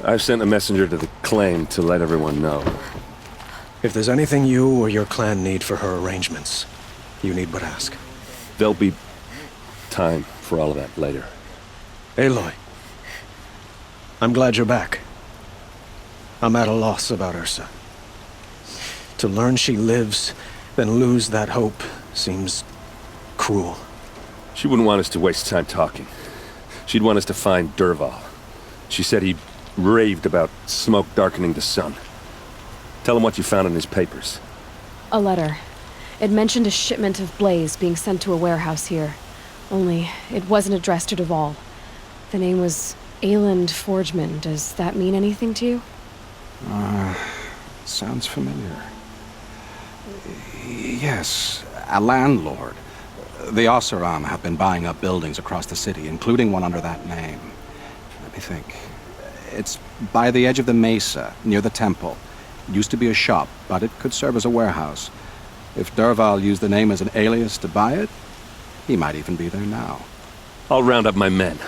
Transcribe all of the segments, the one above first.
I've sent a messenger to the claim to let everyone know. If there's anything you or your clan need for her arrangements, you need but ask. There'll be time for all of that later. Aloy, I'm glad you're back. I'm at a loss about Ursa. To learn she lives, then lose that hope, seems cruel. She wouldn't want us to waste time talking. She'd want us to find Dervahl. She said he raved about smoke darkening the sun. Tell him what you found in his papers. A letter. It mentioned a shipment of blaze being sent to a warehouse here. Only, it wasn't addressed to Dervahl. The name was Ayland Forgeman. Does that mean anything to you? Sounds familiar. Yes, a landlord. The Oseram have been buying up buildings across the city, including one under that name. Let me think. It's by the edge of the mesa, near the temple. It used to be a shop, but it could serve as a warehouse. If Dervahl used the name as an alias to buy it, he might even be there now. I'll round up my men.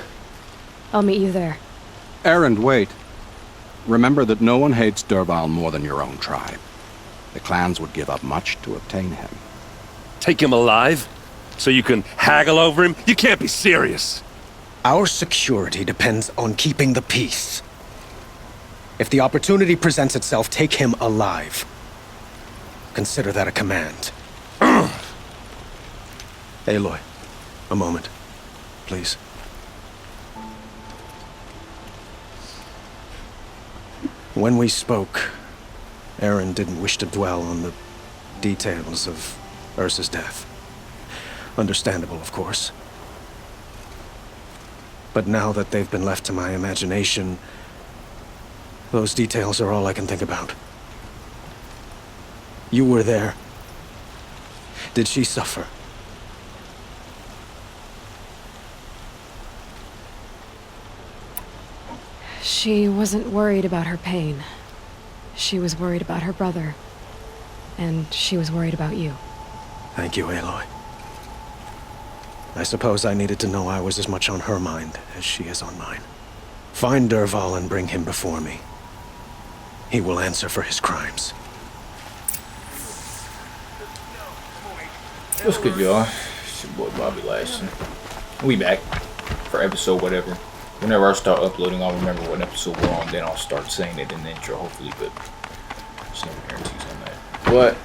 I'll meet you there. Erend, wait. Remember that no one hates Dervahl more than your own tribe. The clans would give up much to obtain him. Take him alive? So you can haggle over him? You can't be serious! Our security depends on keeping the peace. If the opportunity presents itself, take him alive. Consider that a command. Aloy, a moment, please. When we spoke, Erend didn't wish to dwell on the details of Ursa's death. Understandable, of course. But now that they've been left to my imagination, those details are all I can think about. You were there. Did she suffer? She wasn't worried about her pain. She was worried about her brother. And she was worried about you. Thank you, Aloy. I suppose I needed to know I was as much on her mind as she is on mine. Find Dervahl and bring him before me. He will answer for his crimes. What's good, y'all? It's your boy Bobby Lashley. We back for episode whatever. Whenever I start uploading, I'll remember what episode we're on, then I'll start saying it in the intro, hopefully, but there's no guarantees on that. But,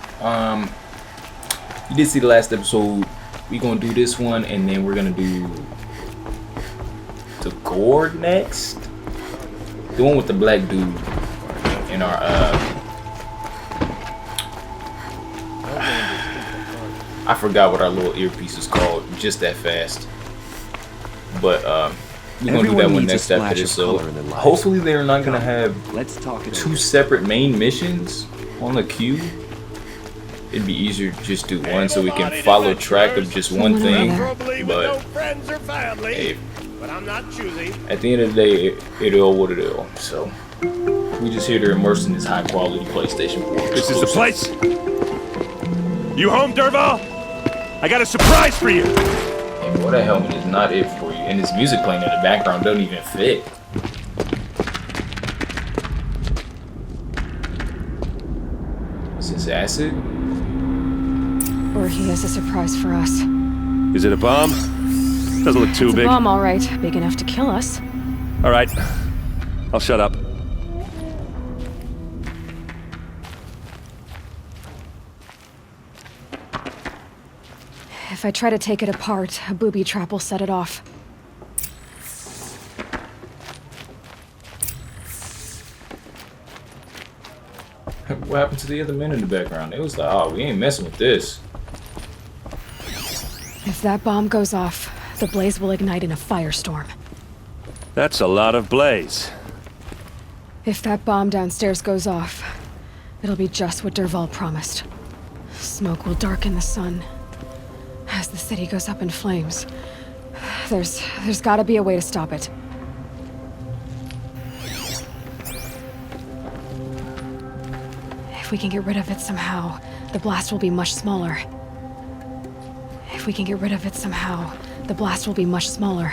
you did see the last episode. We're gonna do this one, and then we're gonna do the Gore next. The one with the black dude in our, I forgot what our little earpiece is called, just that fast. But, we're gonna do that one next after this, so hopefully they're not gonna have two separate main missions on the queue. It'd be easier to just do one so we can follow track of just one thing. But hey, at the end of the day, it all what it is. So we just here to immerse in this high quality PlayStation 4. This is the place! You home, Dervahl? I got a surprise for you! And boy, that helmet is not it for you. And this music playing in the background doesn't even fit. Is this acid? Or he has a surprise for us. Is it a bomb? Doesn't look too It's big. a bomb, all right. Big enough to kill us. All right. I'll shut up. If I try to take it apart, a booby trap will set it off. What happened to the other men in the background? It was like, oh, we ain't messing with this. If that bomb goes off, the blaze will ignite in a firestorm. That's a lot of blaze. If that bomb downstairs goes off, it'll be just what Dervahl promised. Smoke will darken the sun. As the city goes up in flames, there's gotta be a way to stop it. If we can get rid of it somehow, the blast will be much smaller. If we can get rid of it somehow, the blast will be much smaller.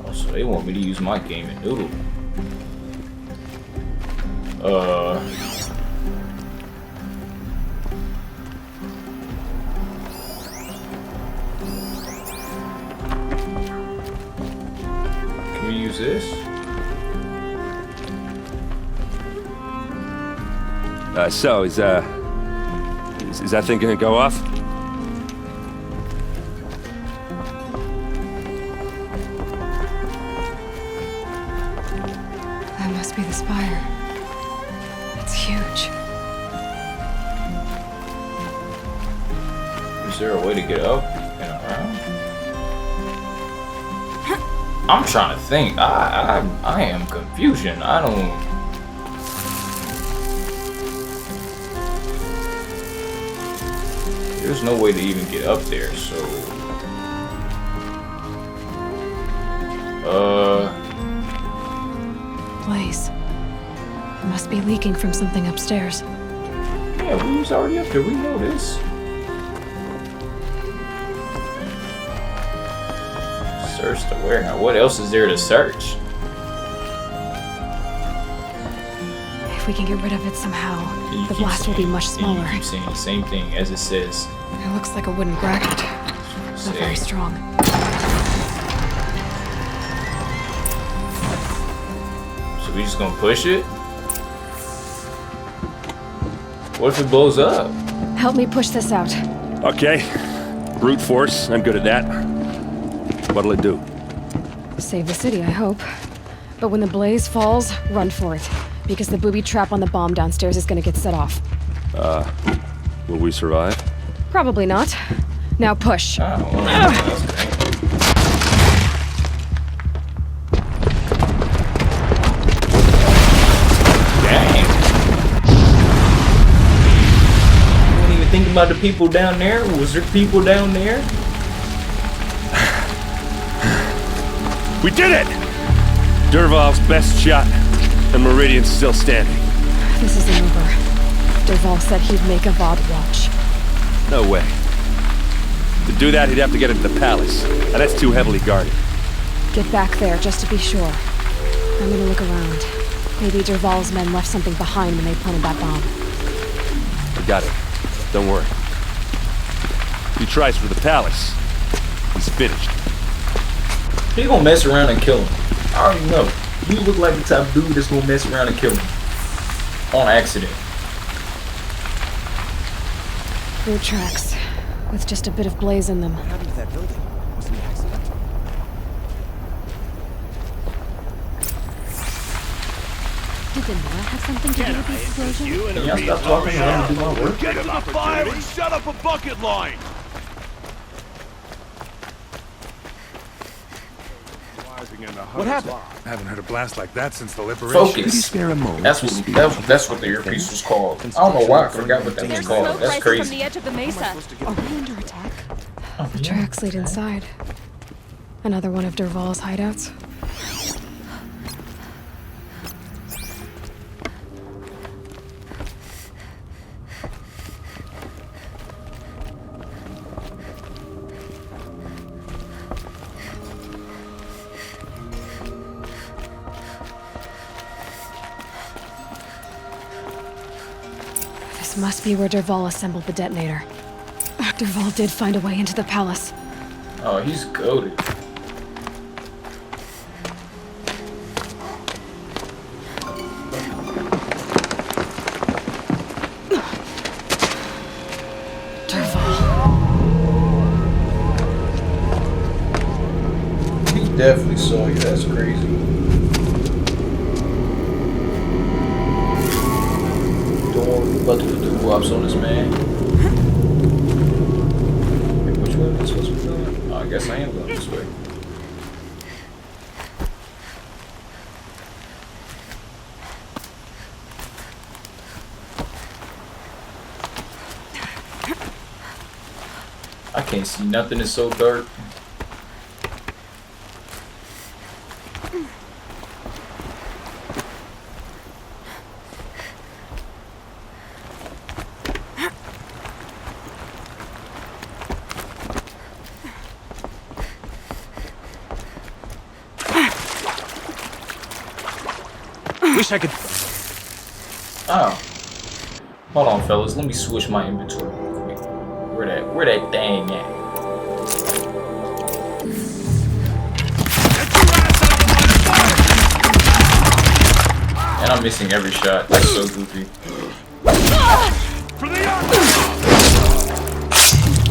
Also, So they want me to use my gaming noodle. Can we use this? So is that thing gonna go off? That must be the spire. It's huge. Is there a way to get up and around? I'm trying to think. I am confusion. I don't. There's no way to even get up there, so... Blaze. It must be leaking from something upstairs. Yeah, we was already up there. We know this. Search the warehouse. What else is there to search? If we can get rid of it somehow, You the keep blast will be saying- much smaller. You keep saying the same thing as it says. It looks like a wooden bracket. Not very strong. So we just gonna push it? What if it blows up? Help me push this out. Okay. Brute force. I'm good at that. What'll it do? Save the city, I hope. But when the blaze falls, run for it. Because the booby trap on the bomb downstairs is gonna get set off. Will we survive? Probably not. Now push. I don't know. That's great. Dang. You wouldn't even think about the people down there? Was there people down there? We did it! Derval's best shot, and Meridian's still standing. This isn't over. Derval said he'd make a VOD watch. No way. To do that, he'd have to get into the palace, and that's too heavily guarded. Get back there, just to be sure. I'm gonna look around. Maybe Derval's men left something behind when they planted that bomb. I got it. Don't worry. If he tries for the palace, he's finished. He gonna mess around and kill him. I already know. You look like the type of dude that's gonna mess around and kill him. On accident. Boot tracks, with just a bit of blaze in them. What happened to that building? Was it an accident? Did the Nora have something to do with the explosion? Can y'all stop talking and let me do my work? Get to the fire and shut up a bucket line! What happened? I haven't heard a blast like that since the liberation. Focus. Spare a moment. That's what the earpiece was called. I don't know why I forgot what that was There's called. smoke That's rising from crazy. the edge of the mesa. Are we under attack? The tracks lead inside. Another one of Derval's hideouts. This must be where Derval assembled the detonator. Derval did find a way into the palace. Oh, he's goated. Derval. He definitely saw you. That's crazy. About to put the whops on this man. Wait, which way am I supposed to be going? Oh, I guess I am going this way. I can't see nothing. It's so dark. Wish I could. Oh. Hold on, fellas. Let me switch my inventory real quick. Where that thing at? And I'm missing every shot. That's so goofy.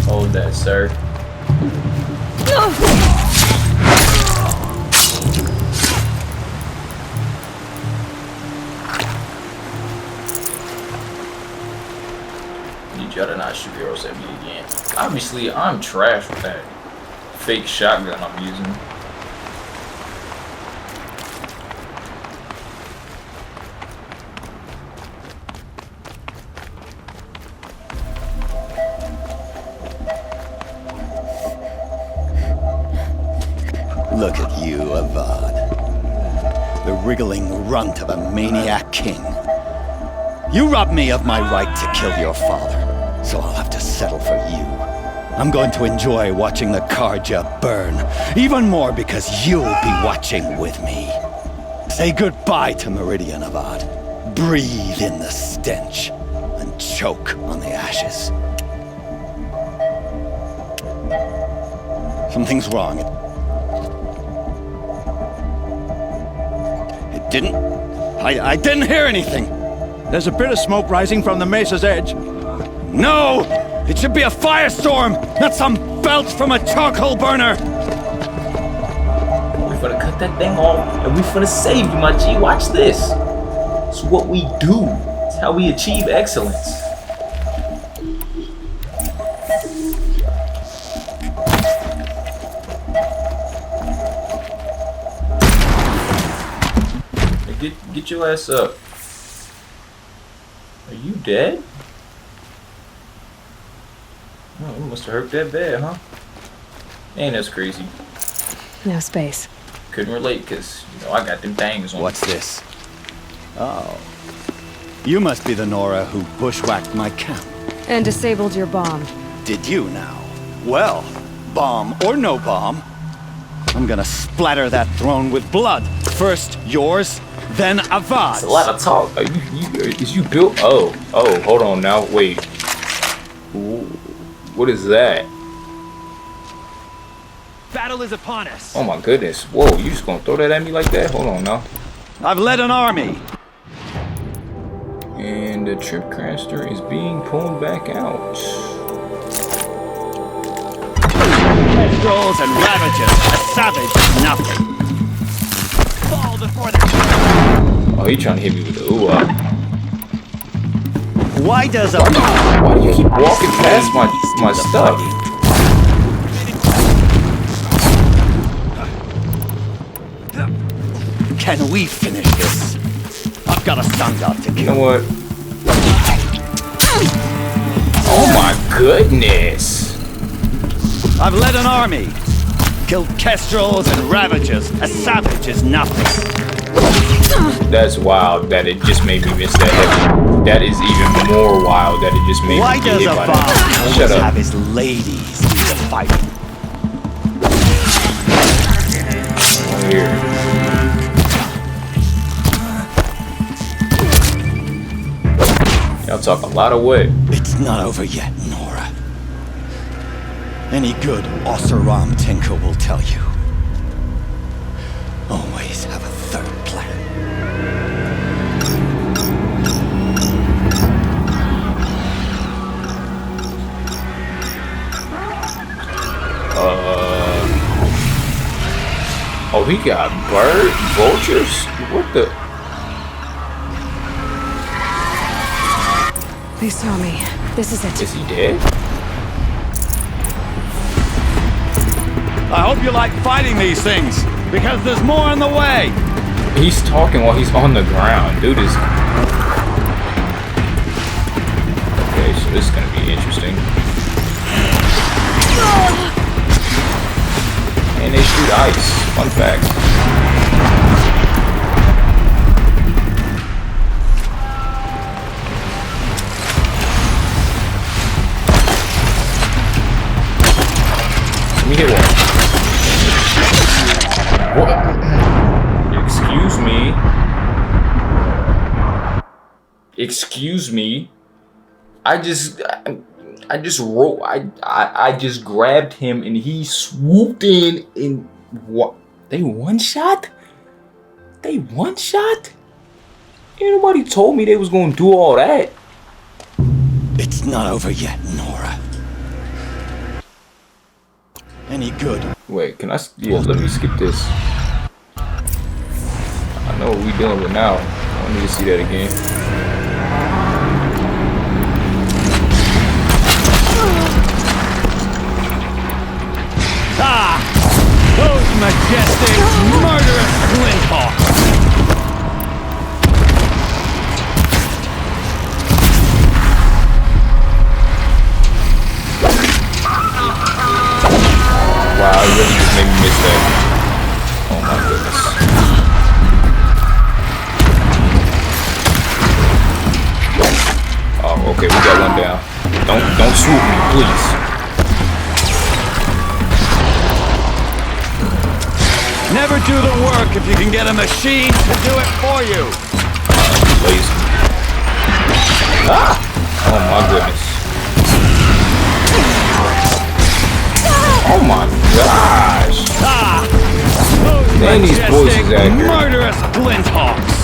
Hold that, sir. Need y'all to not shoot arrows at me again. Obviously, I'm trash with that fake shotgun I'm using. Look at you, Avad. The wriggling runt of a maniac king. You robbed me of my right to kill your father, so I'll have to settle for you. I'm going to enjoy watching the Karja burn, even more because you'll be watching with me. Say goodbye to Meridian, Avad. Breathe in the stench, and choke on the ashes. Something's wrong. Didn't? I didn't hear anything. There's a bit of smoke rising from the mesa's edge. No! It should be a firestorm, not some belch from a charcoal burner! We finna cut that thing off, and we finna save you, my G. Watch this. It's what we do. It's how we achieve excellence. Get your ass up. Are you dead? Oh, we must have hurt that bad, huh? Ain't that's crazy. No space. Couldn't relate, because, you know, I got them things on. What's this? Oh. You must be the Nora who bushwhacked my camp. And disabled your bomb. Did you now? Well, bomb or no bomb, I'm gonna splatter that throne with blood. First yours, then Avad's. It's a lot of talk. Is you built? Oh, hold on now. Wait. What is that? Battle is upon us. Oh my goodness. Whoa, you just gonna throw that at me like that? Hold on now. I've led an army. And the tripcaster is being pulled back out. Trolls and ravages, a savage is nothing. Fall before the... Oh, he trying to hit me with the ooh-ah. Why does a... Why do you keep walking past my stuff? Can we finish this? I've got a sun god to kill. You know what? Oh my goodness! I've led an army. Killed kestrels and ravagers. A savage is nothing. That's wild that it just made me miss that heavy. That is even more wild that it just made Why me does get hit a by bomb that. always Shut up. have his ladies do the fighting? Here. Y'all talk a lot of weight. It's not over yet, Nora. Any good Oseram tinker will tell you. Always have a third plan. Oh, he got vultures? What the? They saw me. This is it. Is he dead? I hope you like fighting these things, because there's more on the way. He's talking while he's on the ground. Dude is... Okay, so this is gonna be interesting. And they shoot ice. Fun fact. Let me hit one. What? Excuse me. excuse me. I just grabbed him and he swooped in and what? They one shot? They one shot? Ain't nobody told me they was gonna do all that. It's not over yet, Nora. Any good? Wait, can I? Yeah, let me skip this. I know what we dealing with now. I don't need to see that again. Ah! Those majestic, murderous flinthawks! Wow, it really just made me miss that. Oh my goodness. Oh, okay, we got one down. Don't swoop me, please. Never do the work if you can get a machine to do it for you. Lazy. Ah! Oh my goodness. Oh my gosh. Ah! Those Man, these boys is majestic, accurate. murderous flinthawks!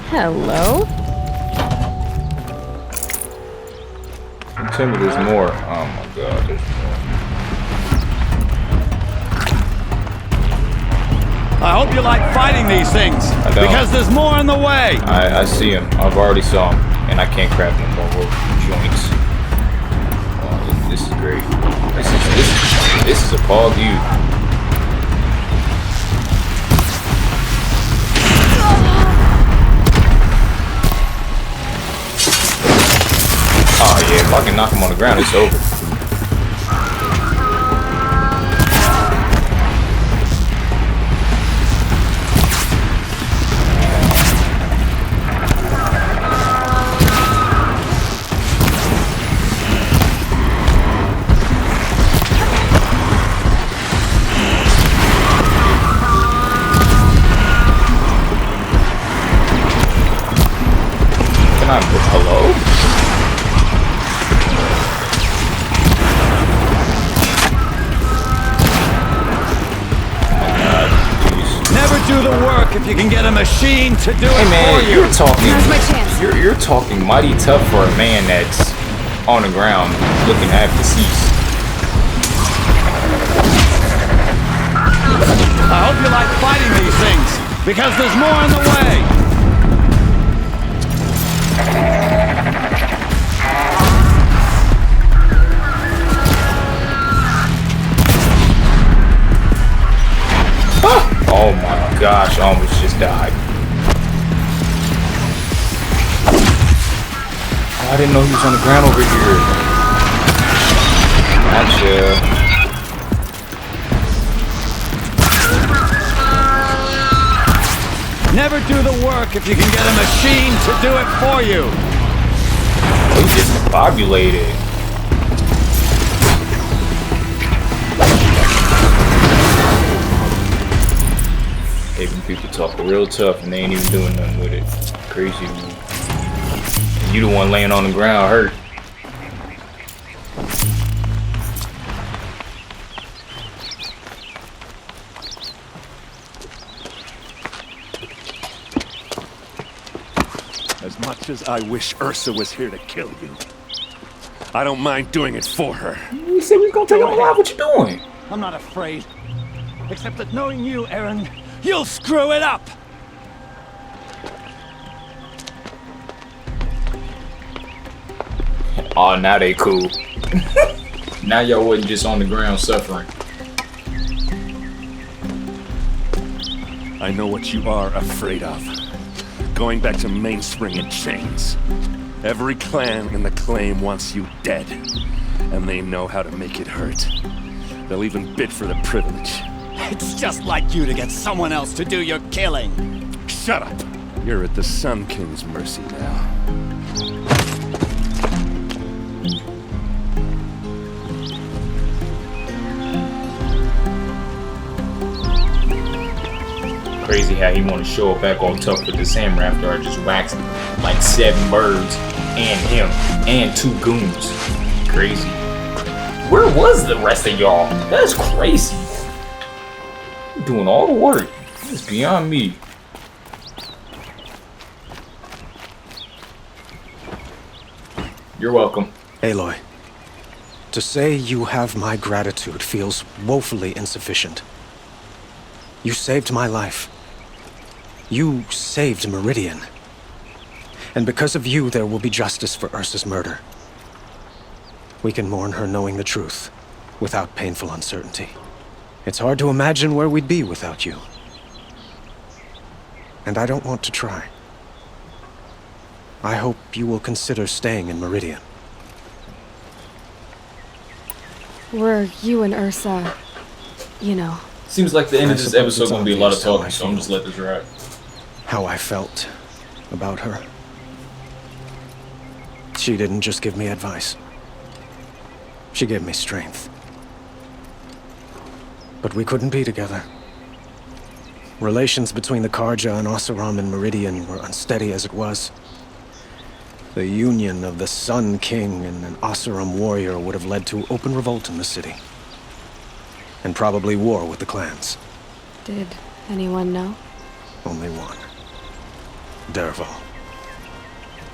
Hello? Tell me there's more. Oh my god, there's more. I hope you like fighting these things, I don't. because there's more in the way! I see him. I've already saw him. And I can't craft no more joints. Oh, this is great. This is a Paul view. Oh yeah, if I can knock him on the ground, it's over. Can I hello? Never do the work if you can get a machine to do Hey it man, for you. you're talking. Now's my chance. You're talking mighty tough for a man that's on the ground looking half deceased. I hope you like fighting these things, because there's more in the way! Oh my gosh, I almost just died. Oh, I didn't know he was on the ground over here. Gotcha. Never do the work if you can get a machine to do it for you! He just discombobulated. Even people talk real tough and they ain't even doing nothing with it. Crazy. And you the one laying on the ground hurt. As much as I wish Ursa was here to kill you, I don't mind doing it for her. You said we was gonna take him alive. What you doing? I'm not afraid. Except that knowing you, Aaron, you'll screw it up! Oh, now they cool. Now y'all wasn't just on the ground suffering. I know what you are afraid of. Going back to Mainspring in chains. Every clan in the claim wants you dead. And they know how to make it hurt. They'll even bid for the privilege. It's just like you to get someone else to do your killing. Shut up! You're at the Sun King's mercy now. Crazy how he want to show up back all tough with the samurai after I just waxed like 7 birds and him and 2 goons. Crazy. Where was the rest of y'all? That's crazy. Doing all the work. It's beyond me. You're welcome. Aloy, to say you have my gratitude feels woefully insufficient. You saved my life. You saved Meridian. And because of you, there will be justice for Ursa's murder. We can mourn her knowing the truth, without painful uncertainty. It's hard to imagine where we'd be without you. And I don't want to try. I hope you will consider staying in Meridian. Were you and Ursa, you know... Seems like the end of this episode gonna be a lot of talking, so I'm just let this ride. How I felt about her. She didn't just give me advice. She gave me strength. But we couldn't be together. Relations between the Karja and Oseram and Meridian were unsteady as it was. The union of the Sun King and an Oseram warrior would have led to open revolt in the city. And probably war with the clans. Did anyone know? Only one. Dervahl.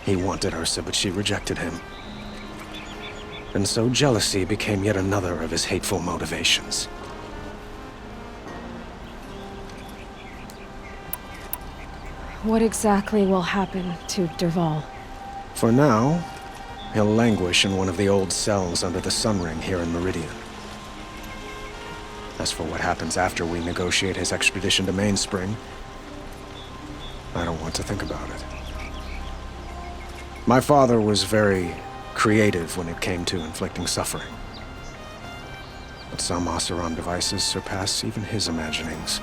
He wanted Ursa, but she rejected him. And so jealousy became yet another of his hateful motivations. What exactly will happen to Dervahl? For now, he'll languish in one of the old cells under the Sun Ring here in Meridian. As for what happens after we negotiate his extradition to Mainspring, I don't want to think about it. My father was very creative when it came to inflicting suffering. But some Oseram devices surpass even his imaginings.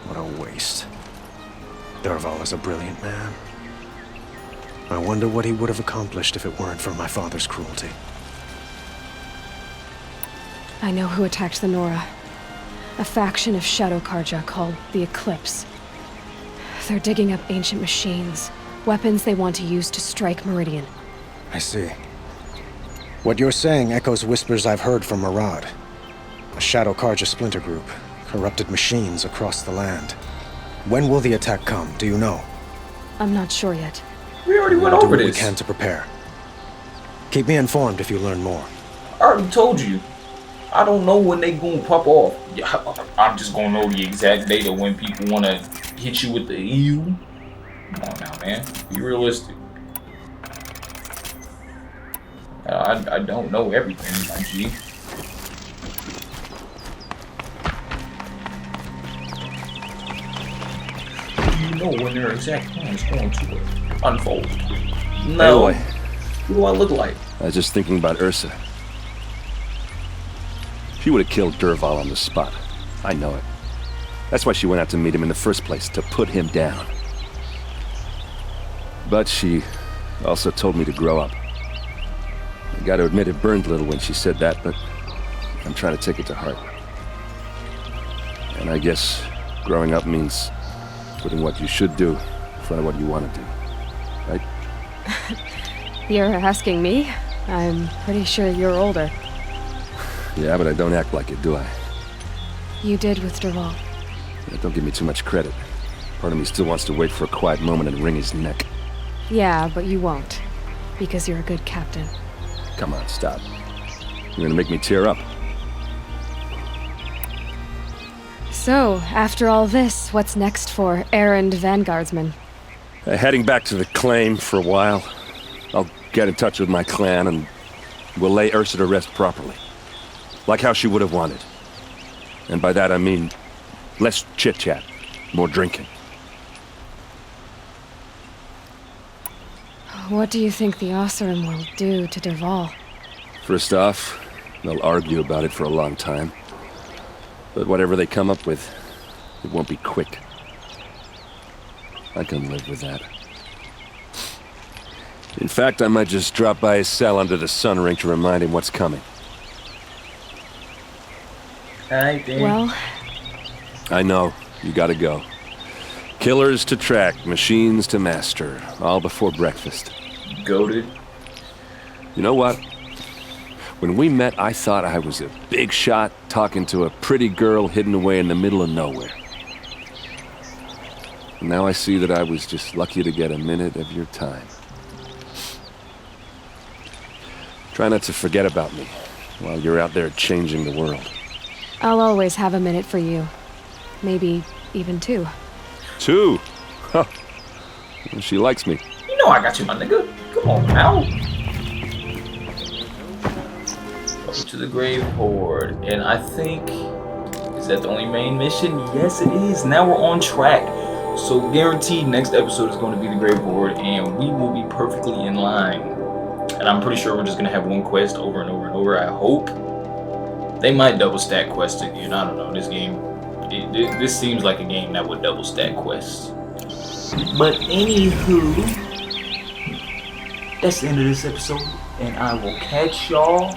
What a waste. Dervahl is a brilliant man. I wonder what he would have accomplished if it weren't for my father's cruelty. I know who attacked the Nora. A faction of Shadow Karja called the Eclipse. They're digging up ancient machines, weapons they want to use to strike Meridian. I see. What you're saying echoes whispers I've heard from Murad. A Shadow Karja splinter group, corrupted machines across the land. When will the attack come, do you know? I'm not sure yet. We already went over Do what this. we can to prepare. Keep me informed if you learn more. I already told you. I don't know when they gonna pop off. I'm just gonna know the exact date of when people wanna hit you with the EU. Come on now, man. Be realistic. I don't know everything, my G. You know when their exact plan is going to unfold. No. Anyway, Who do I look like? I was just thinking about Ursa. She would have killed Dervahl on the spot. I know it. That's why she went out to meet him in the first place, to put him down. But she also told me to grow up. I gotta admit it burned a little when she said that, but I'm trying to take it to heart. And I guess growing up means putting what you should do in front of what you want to do. Right? You're asking me? I'm pretty sure you're older. Yeah, but I don't act like it, do I? You did with Dervahl. Yeah, don't give me too much credit. Part of me still wants to wait for a quiet moment and wring his neck. Yeah, but you won't. Because you're a good captain. Come on, stop. You're gonna make me tear up. So, after all this, what's next for errand vanguardsman? Heading back to the claim for a while. I'll get in touch with my clan and we'll lay Ursa to rest properly. Like how she would have wanted. And by that I mean less chit-chat, more drinking. What do you think the Oseram will do to Dervahl? First off, they'll argue about it for a long time. But whatever they come up with, it won't be quick. I can live with that. In fact, I might just drop by his cell under the sun ring to remind him what's coming. Alright then. Well, I know, you gotta go. Killers to track, machines to master, all before breakfast. Goated. You know what? When we met, I thought I was a big shot talking to a pretty girl hidden away in the middle of nowhere. And now I see that I was just lucky to get a minute of your time. Try not to forget about me while you're out there changing the world. I'll always have a minute for you. Maybe even two. 2? Huh. She likes me. You know I got you, my nigga. Come on now. Go to the grave hoard. And I think... Is that the only main mission? Yes, it is. Now we're on track. So guaranteed next episode is going to be the grave hoard. And we will be perfectly in line. And I'm pretty sure we're just going to have one quest over and over and over. I hope. They might double stack quests again. I don't know. This game... This seems like a game that would double stack quests. But anywho, that's the end of this episode, and I will catch y'all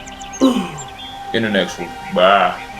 in the next one. Bye.